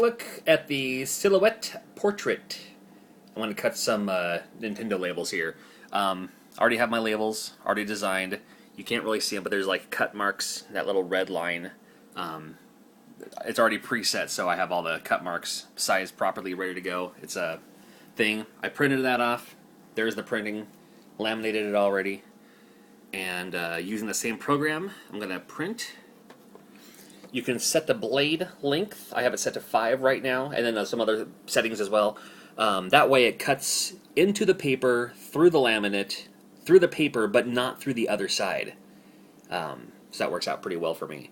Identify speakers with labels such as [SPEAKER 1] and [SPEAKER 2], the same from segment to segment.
[SPEAKER 1] look at the silhouette portrait. I want to cut some Nintendo labels here. I already have my labels, already designed. You can't really see them, but there's like cut marks, that little red line. It's already preset, so I have all the cut marks sized properly, ready to go. It's a thing. I printed that off. There's the printing. Laminated it already. And using the same program, I'm going to print. You can set the blade length. I have it set to 5 right now, and then some other settings as well. That way it cuts into the paper, through the laminate, through the paper, but not through the other side. So that works out pretty well for me.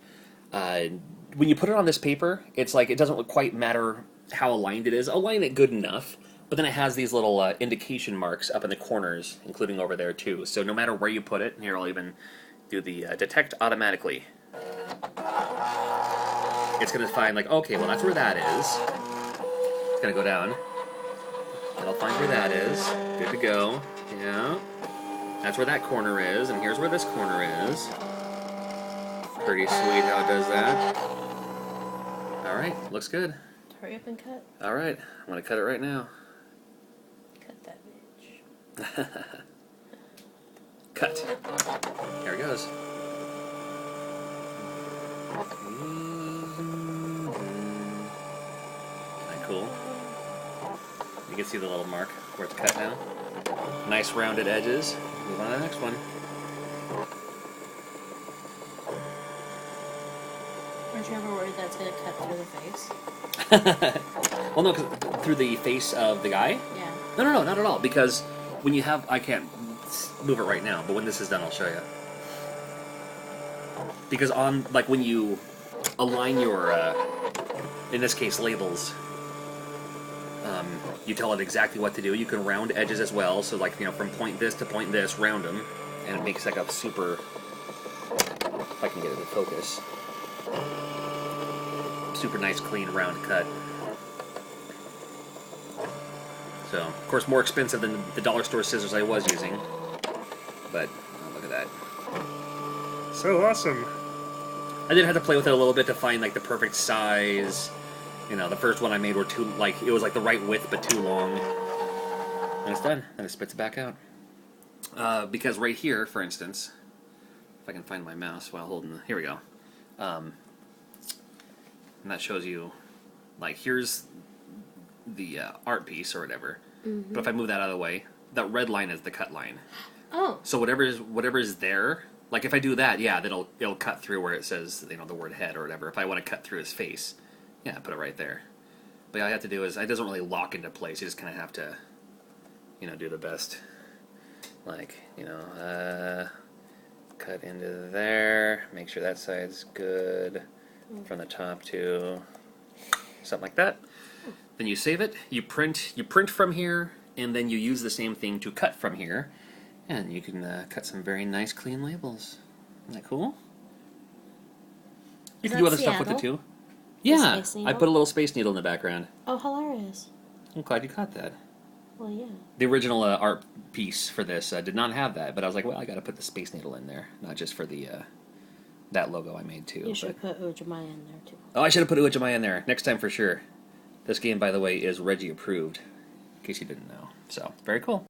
[SPEAKER 1] When you put it on this paper, it's like it doesn't quite matter how aligned it is. Align it good enough, but then it has these little indication marks up in the corners, including over there too. So no matter where you put it, here I'll even do the detect automatically. It's going to find like, okay, well that's where that is. It's going to go down. It'll find where that is. Good to go. Yeah. That's where that corner is, and here's where this corner is. Pretty sweet how it does that. Alright, looks good.
[SPEAKER 2] Hurry up and cut.
[SPEAKER 1] Alright, I'm going to cut it right now.
[SPEAKER 2] Cut that bitch.
[SPEAKER 1] Cut. Here it goes. Kinda cool. You can see the little mark where it's cut now. Nice rounded edges. Move on to the next one.
[SPEAKER 2] Aren't you ever worried that it's going to cut through the face?
[SPEAKER 1] Well, no, 'cause through the face of the guy?
[SPEAKER 2] Yeah.
[SPEAKER 1] No, not at all. Because when you have... I can't move it right now, but when this is done, I'll show you. Because on... Like, when you align your... in this case, labels... you tell it exactly what to do. You can round edges as well. So, like, you know, from point this to point this, round them. And it makes like a super... If I can get it in focus... Super nice, clean, round cut. So, of course, more expensive than the dollar store scissors I was using. But, oh, look at that. So awesome. I did have to play with it a little bit to find, like, the perfect size. You know, the first one I made were too, like, it was, like, the right width, but too long. And it's done. And it spits it back out. Because right here, for instance, if I can find my mouse while holding the... Here we go. And that shows you, like, here's the art piece or whatever. Mm-hmm. But if I move that out of the way, that red line is the cut line.
[SPEAKER 2] Oh. So
[SPEAKER 1] whatever is there, like if I do that, yeah, then it'll cut through where it says, you know, the word head or whatever. If I want to cut through his face, yeah, put it right there. But all I have to do is, it doesn't really lock into place. You just kind of have to, you know, do the best. Like, you know, cut into there, make sure that side's good. From the top to something like that. Then you save it, you print from here, and then you use the same thing to cut from here, and you can cut some very nice clean labels. Isn't that cool? You can do other stuff with it too. Yeah, I put a little Space Needle in the background.
[SPEAKER 2] Oh, hilarious.
[SPEAKER 1] I'm glad you caught that.
[SPEAKER 2] Well, yeah.
[SPEAKER 1] The original art piece for this did not have that, but I was like, well, I gotta put the Space Needle in there, not just for the that logo I made too.
[SPEAKER 2] You should put Ujimaya in there too.
[SPEAKER 1] Oh, I should have put Ujimaya in there. Next time for sure. This game, by the way, is Reggie approved, in case you didn't know. So, very cool.